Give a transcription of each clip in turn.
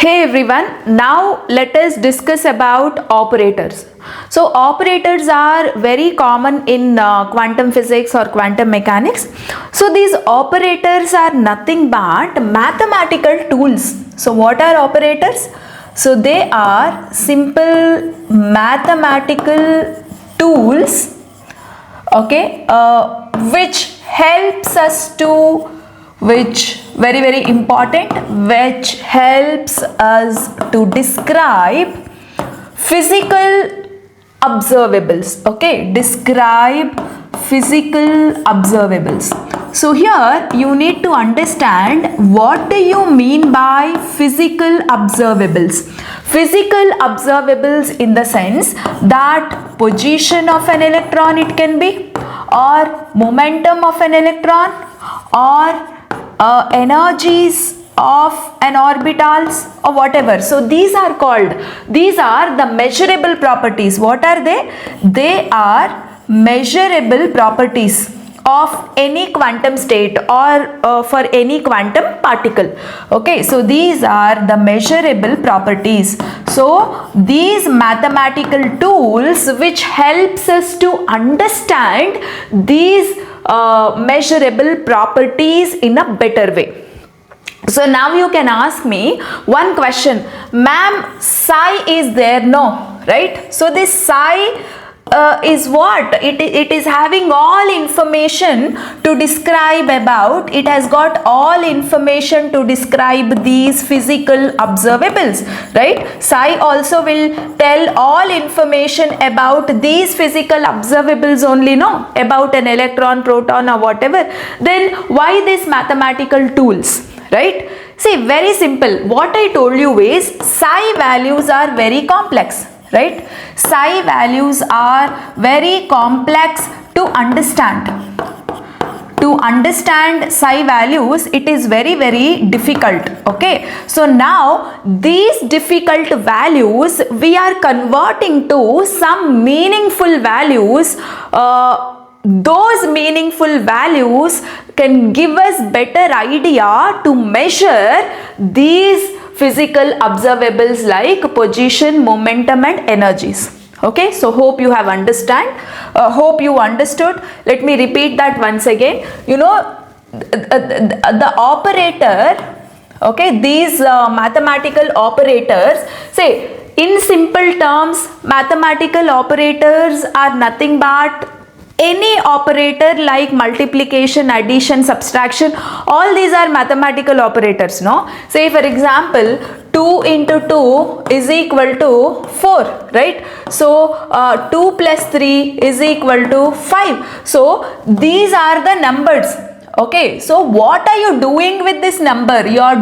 Hey everyone, now let us discuss about operators. So operators are very common in quantum physics or quantum mechanics. So these operators are nothing but mathematical tools. So what are operators? So they are simple mathematical tools, okay, which helps us to very important, which helps us to describe physical observables, okay, describe physical observables. So here you need to understand what do you mean by physical observables. Physical observables in the sense that position of an electron it can be, or momentum of an electron, or energies of an orbitals or whatever. So these are the measurable properties. What are they? They are measurable properties of any quantum state or for any quantum particle. Okay, so these are the measurable properties. So these mathematical tools which helps us to understand these measurable properties in a better way. So now you can ask me one question, ma'am, psi is there? No, right? So this psi is what? It is having all information to describe about, it has got all information to describe these physical observables, right? Psi also will tell all information about these physical observables only, no? About an electron, proton or whatever. Then why these mathematical tools, right? See, very simple. What I told you is psi values are very complex, right? Psi values are very complex to understand. To understand psi values, it is very difficult. Okay, so now these difficult values we are converting to some meaningful values. Those meaningful values can give us better idea to measure these physical observables like position, momentum and energies. Okay, so hope you have hope you understood. Let me repeat that once again. You know, the operator, okay, these mathematical operators, say in simple terms, mathematical operators are nothing but any operator like multiplication, addition, subtraction, all these are mathematical operators, no? Say for example, 2 into 2 is equal to 4, right? So 2 plus 3 is equal to 5. So these are the numbers. Okay, so what are you doing with this number? You're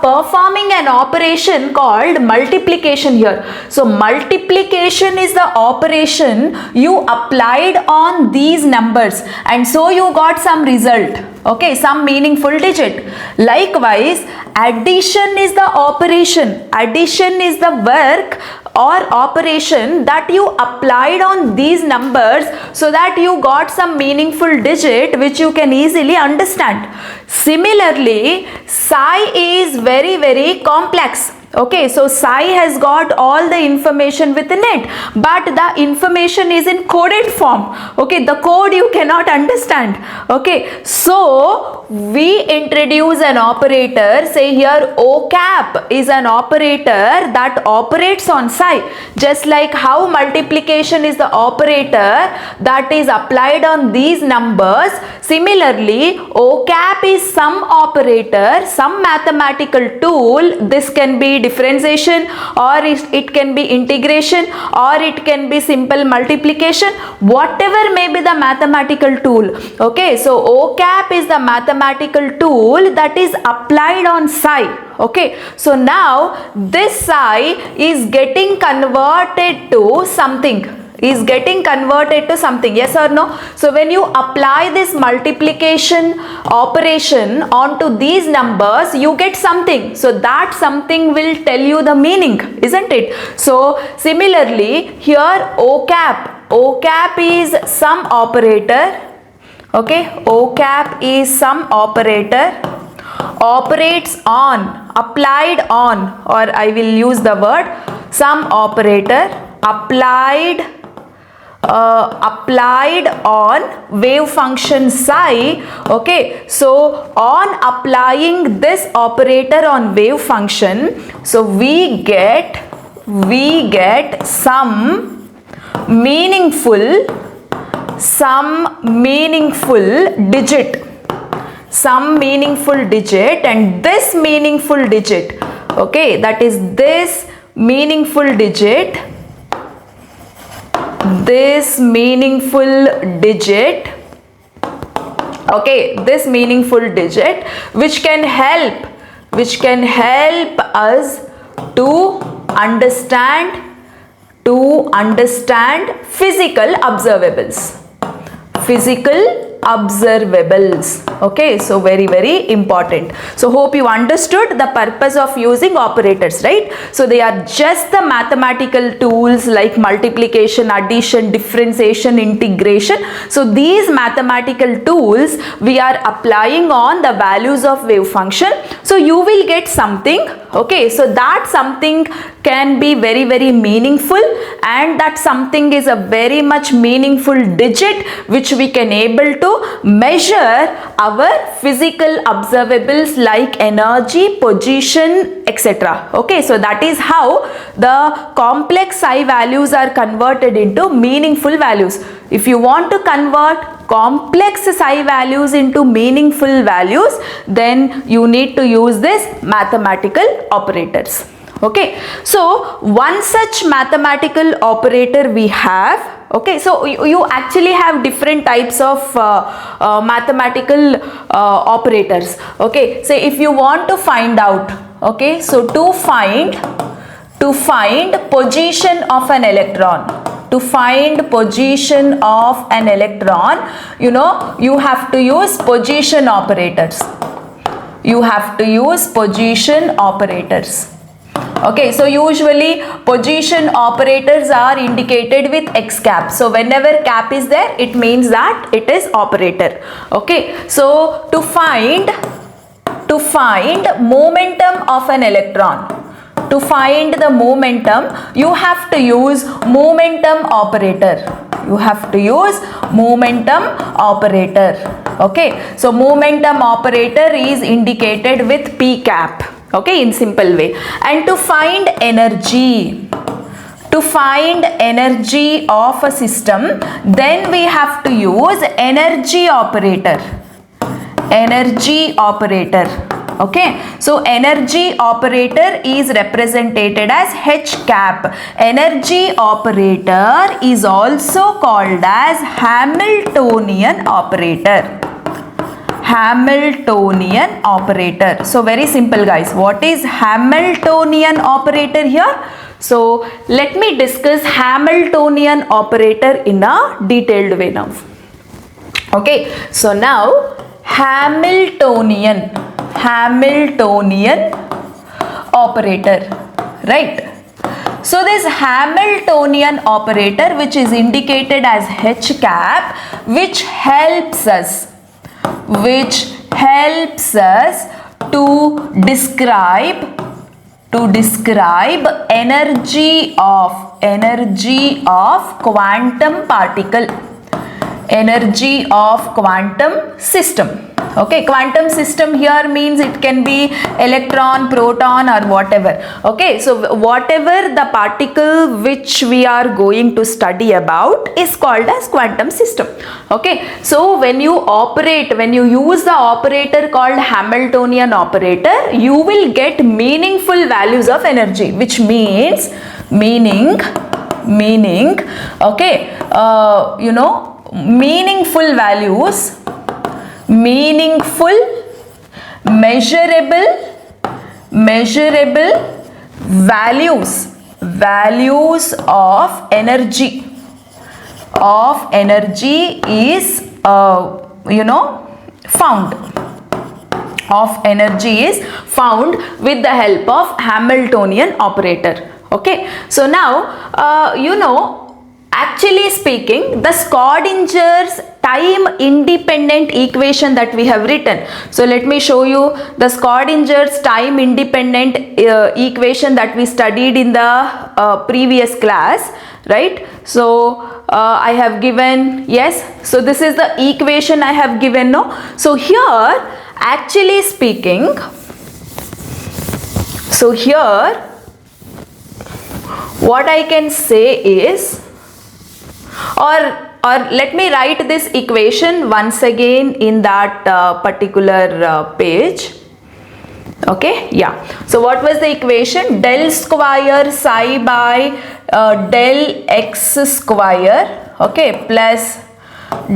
performing an operation called multiplication here. So multiplication is the operation you applied on these numbers and so you got some result. Okay, some meaningful digit. Likewise, addition is the operation. Addition is the work or operation that you applied on these numbers so that you got some meaningful digit which you can easily understand. Similarly, psi is very complex. Okay, so psi has got all the information within it, but the information is in coded form. Okay, the code you cannot understand. Okay, so we introduce an operator. Say here O cap is an operator that operates on psi, just like how multiplication is the operator that is applied on these numbers. Similarly, O cap is some operator, some mathematical tool. This can be differentiation, or it can be integration, or it can be simple multiplication, whatever may be the mathematical tool. Okay, so O cap is the mathematical tool that is applied on psi. Okay, so now this psi is getting converted to something. Yes or no? So when you apply this multiplication operation onto these numbers, you get something. So that something will tell you the meaning, isn't it? So similarly here O cap is some operator. Okay, O cap is some operator operates on, applied on, or I will use the word some operator applied on wave function psi. Okay, so on applying this operator on wave function, so we get some meaningful digit, and this meaningful digit, okay, that is this meaningful digit, okay, this meaningful digit which can help us to understand physical observables. Okay, so very important. So hope you understood the purpose of using operators, right? So they are just the mathematical tools like multiplication, addition, differentiation, integration. So these mathematical tools we are applying on the values of wave function. So you will get something, okay, so that something can be very meaningful, and that something is a very much meaningful digit which we can able to measure our physical observables like energy, position, etc. Okay, so that is how the complex psi values are converted into meaningful values. If you want to convert complex psi values into meaningful values, then you need to use this mathematical operators. Okay, so one such mathematical operator we have. Okay, so you actually have different types of mathematical operators. Okay, so if you want to find out, okay, so to find position of an electron, you know, you have to use position operators. Okay, so usually position operators are indicated with X cap. So whenever cap is there, it means that it is operator. Okay, so to find momentum of an electron, to find the momentum, you have to use momentum operator. Okay, so momentum operator is indicated with P cap. Okay, in simple way. And to find energy of a system, then we have to use energy operator. Okay, so energy operator is represented as H cap. Energy operator is also called as Hamiltonian operator. So very simple, guys. What is Hamiltonian operator here? So let me discuss Hamiltonian operator in a detailed way now. Okay, so now Hamiltonian operator, right? So this Hamiltonian operator, which is indicated as H cap, which helps us to describe energy of quantum particle, energy of quantum system. Okay, quantum system here means it can be electron, proton, or whatever. Okay, so whatever the particle which we are going to study about is called as quantum system. Okay, so when you use the operator called Hamiltonian operator, you will get meaningful values of energy, which means okay, you know, meaningful values, measurable values of energy is you know, found with the help of Hamiltonian operator. Okay, so now you know, actually speaking, the Schrodinger's time independent equation that we have written. So let me show you the Schrodinger's time independent equation that we studied in the previous class, right? So I have given, yes, so this is the equation I have given, no? So here actually speaking, so here what I can say is, or let me write this equation once again in that particular page. Okay, yeah. So what was the equation? Del square psi by del x square, okay, plus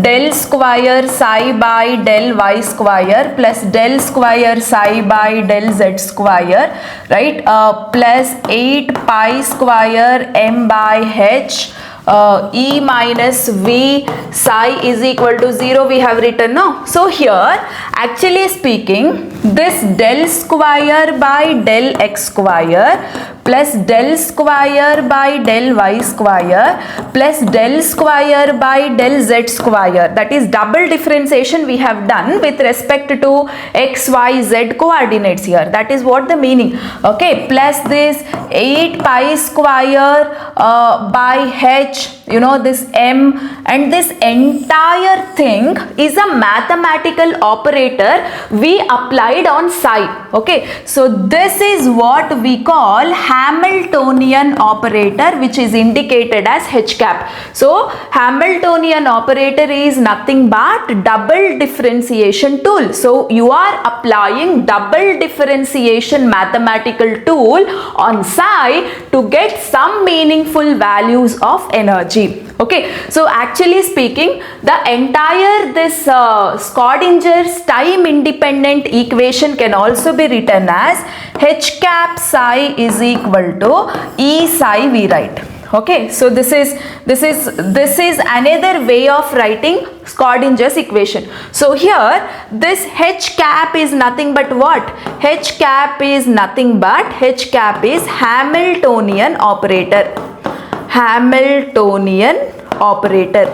del square psi by del y square plus del square psi by del z square, right, plus 8 pi square m by h E minus V psi is equal to 0 we have written, no? So here actually speaking, this del square by del x square plus del square by del y square plus del square by del z square, that is double differentiation we have done with respect to x, y, z coordinates here. That is what the meaning. Okay, plus this 8 pi square by h, you know, this m, and this entire thing is a mathematical operator we applied on psi. Okay, so this is what we call Hamiltonian operator, which is indicated as h cap. So Hamiltonian operator is nothing but double differentiation tool. So you are applying double differentiation mathematical tool on psi to get some meaningful values of energy. Okay, so actually speaking, the entire this Schrodinger's time independent equation can also be written as h cap psi is equal to E psi we write. Okay, so this is another way of writing Schrodinger's equation. So here this h cap is nothing but what? H cap is nothing but Hamiltonian operator. Hamiltonian operator.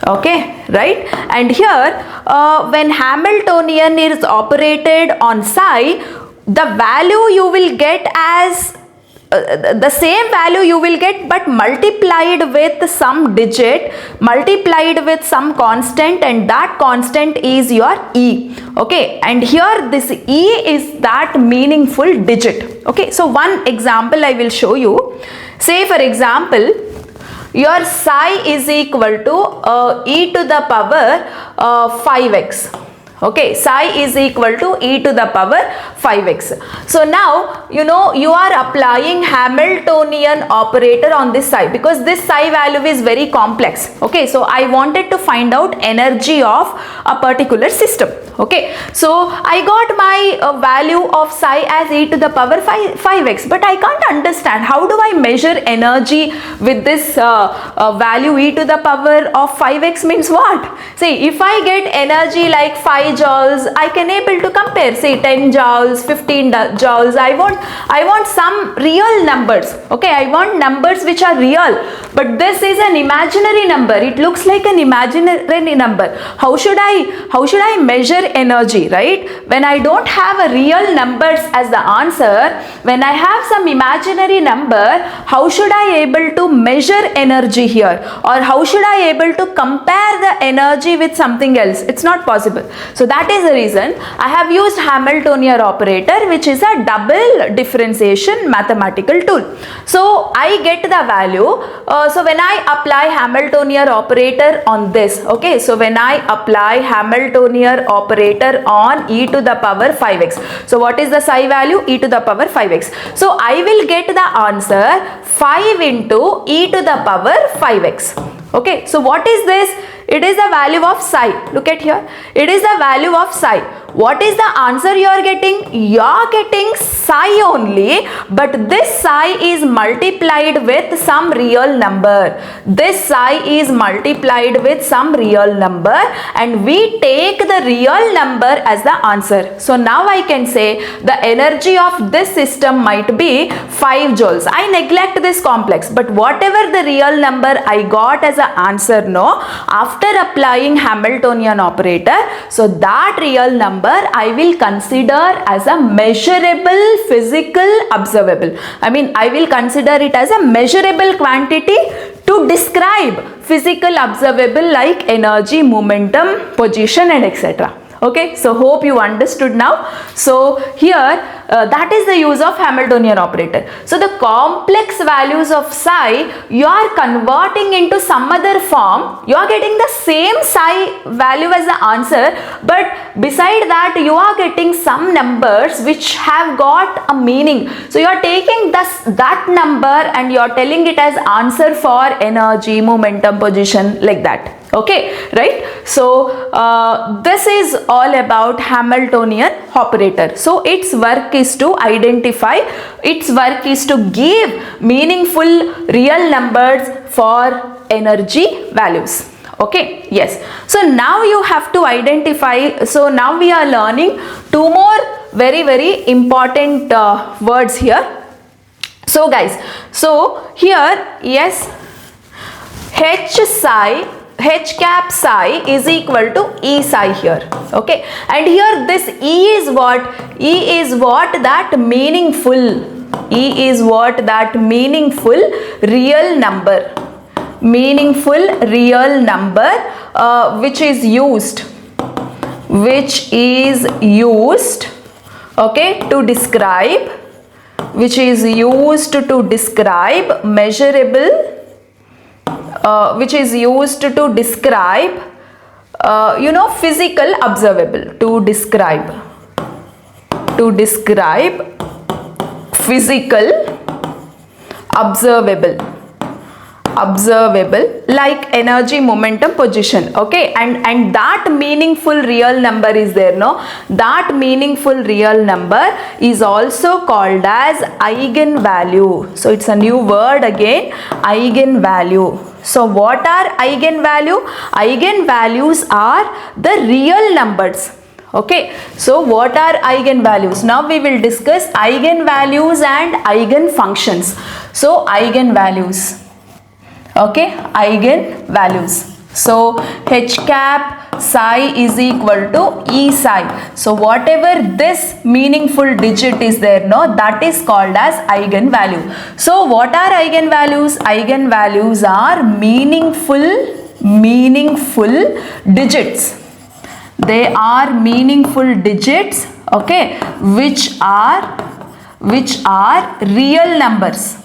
Okay, right? And here when Hamiltonian is operated on psi, the value you will get as the same value you will get, but multiplied with some digit, multiplied with some constant, and that constant is your E. Okay, and here this E is that meaningful digit. Okay, so one example I will show you. Say for example, your psi is equal to e to the power 5x. Okay, psi is equal to e to the power 5x. So now you know you are applying Hamiltonian operator on this psi because this psi value is very complex. Okay, so I wanted to find out energy of a particular system. Okay, so I got my value of psi as e to the power 5x, but I can't understand how do I measure energy with this value e to the power of 5x means what? See, if I get energy like 5 joules, I can able to compare, say 10 joules, 15 joules. I want some real numbers. Okay, I want numbers which are real, but this is an imaginary number. It looks like an imaginary number. How should I measure energy, right? When I don't have a real numbers as the answer, when I have some imaginary number, how should I able to measure energy here, or how should I able to compare the energy with something else? It's not possible. So that is the reason I have used Hamiltonian operator, which is a double differentiation mathematical tool. So I get the value. So when I apply Hamiltonian operator on this, okay, so when I apply Hamiltonian operator on e to the power 5x, so what is the psi value? E to the power 5x. So I will get the answer 5 into e to the power 5x. Okay, so what is this? It is the value of psi. Look at here. It is the value of psi. what is the answer you are getting? You are getting psi only, but this psi is multiplied with some real number. This psi is multiplied with some real number, and we take the real number as the answer. So now I can say the energy of this system might be 5 joules. I neglect this complex, but whatever the real number I got as an answer, no, after applying Hamiltonian operator, so that real number I will consider as a measurable, physical, observable. I mean, I will consider it as a measurable quantity to describe physical, observable, like energy, momentum, position, and etc. Okay, so hope you understood now. So here that is the use of Hamiltonian operator. So the complex values of psi you are converting into some other form. You are getting the same psi value as the answer, but beside that you are getting some numbers which have got a meaning. So you are taking that number and you are telling it as answer for energy, momentum, position, like that. Okay, right? So this is all about Hamiltonian operator. So its work is to identify, its work is to give meaningful real numbers for energy values. Okay, yes. So now you have to identify, so now we are learning two more very important words here. So guys, so here, yes, H cap psi is equal to E psi here. Okay, and here this E is what? E is what? That meaningful. E is what? That meaningful real number. Meaningful real number which is used. Okay, to describe. Which is used to describe measurable. Which is used to describe physical, observable, to describe physical, observable, like energy, momentum, position. Okay, and that meaningful real number is there, no? That meaningful real number is also called as eigenvalue. So it's a new word again, eigenvalue. So what are eigenvalue? Eigenvalues are the real numbers. Okay, so what are eigenvalues? Now we will discuss eigenvalues and eigenfunctions. So eigenvalues. Okay, eigenvalues. So H cap psi is equal to E psi. So whatever this meaningful digit is there, no, that is called as eigenvalue. So what are eigenvalues? Eigenvalues are meaningful digits. They are meaningful digits, okay, which are real numbers.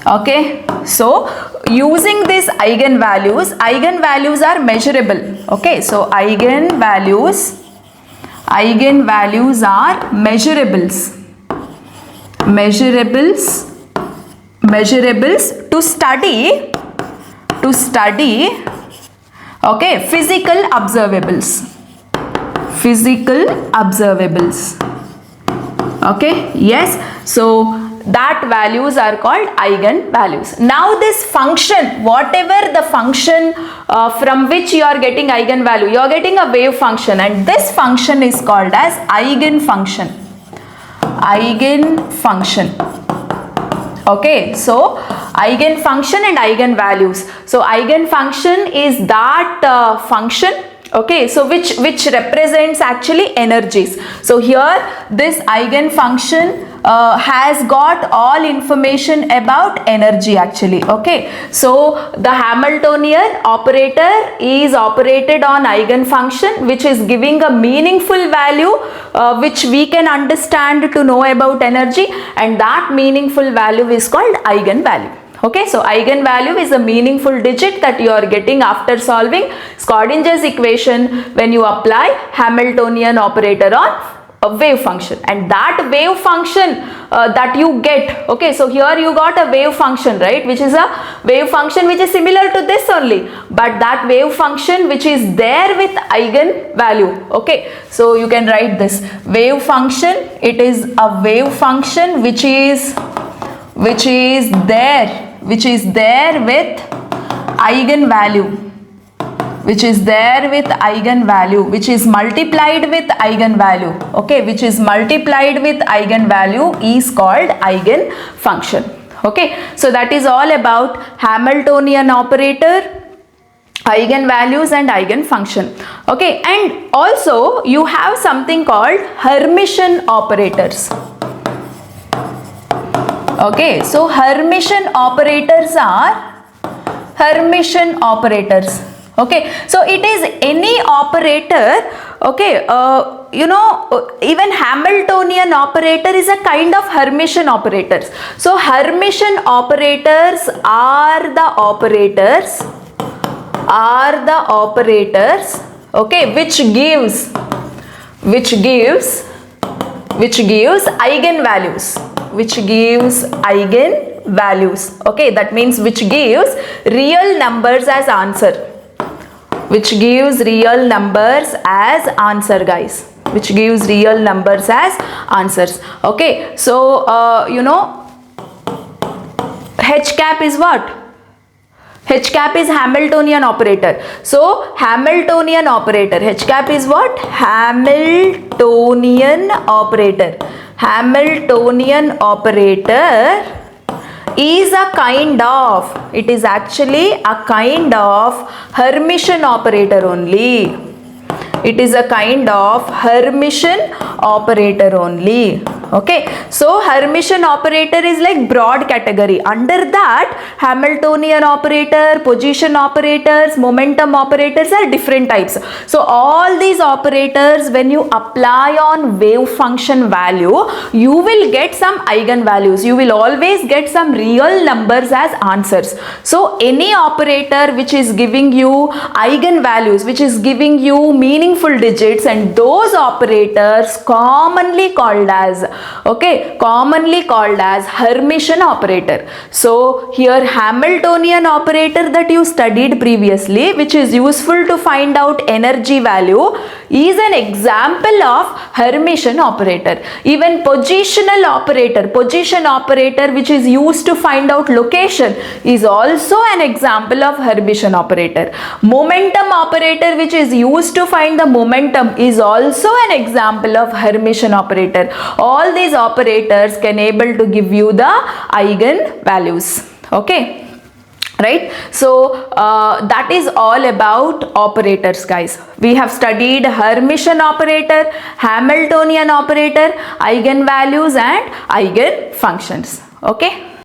Okay, so using these eigenvalues are measurable. Okay, so eigenvalues are measurables to study okay, physical observables. Okay, yes, so that values are called eigenvalues. Now this function, whatever the function from which you are getting eigenvalue, you are getting a wave function, and this function is called as eigenfunction. Okay, so eigenfunction and eigenvalues. So eigenfunction is that function, okay, so which represents actually energies. So here this eigenfunction has got all information about energy actually. Okay, so the Hamiltonian operator is operated on eigenfunction, which is giving a meaningful value which we can understand to know about energy, and that meaningful value is called eigenvalue. Okay, so eigenvalue is a meaningful digit that you are getting after solving Schrodinger's equation when you apply Hamiltonian operator on a wave function, and that wave function that you get, okay, so here you got a wave function, right, which is a wave function which is similar to this only, but that wave function which is there with eigenvalue, okay, so you can write this wave function. It is a wave function which is there with eigenvalue, which is multiplied with eigenvalue, okay, which is multiplied with eigenvalue is called eigenfunction, okay. So that is all about Hamiltonian operator, eigenvalues and eigenfunction, okay. And also you have something called Hermitian operators. Okay, so Hermitian operators are Hermitian operators. Okay, so it is any operator, okay, even Hamiltonian operator is a kind of Hermitian operators. So Hermitian operators are the operators, okay, which gives eigenvalues, okay, that means which gives real numbers as answer, guys, which gives real numbers as answers, okay. So H cap is what? H cap is Hamiltonian operator. So Hamiltonian operator, H cap is what? Hamiltonian operator. Hamiltonian operator is a kind of, it is actually a kind of Hermitian operator only. It is a kind of Hermitian operator only. Okay, so Hermitian operator is like broad category. Under that, Hamiltonian operator, position operators, momentum operators are different types. So all these operators, when you apply on wave function value, you will get some eigenvalues. You will always get some real numbers as answers. So any operator which is giving you eigenvalues, which is giving you meaningful digits, and those operators commonly called as Hermitian operator. So here Hamiltonian operator that you studied previously, which is useful to find out energy value, is an example of Hermitian operator. Even position operator which is used to find out location is also an example of Hermitian operator. Momentum operator which is used to find the momentum is also an example of Hermitian operator. All these operators can able to give you the eigenvalues, okay, right. So that is all about operators, guys. We have studied Hermitian operator, Hamiltonian operator, eigenvalues and eigenfunctions, okay.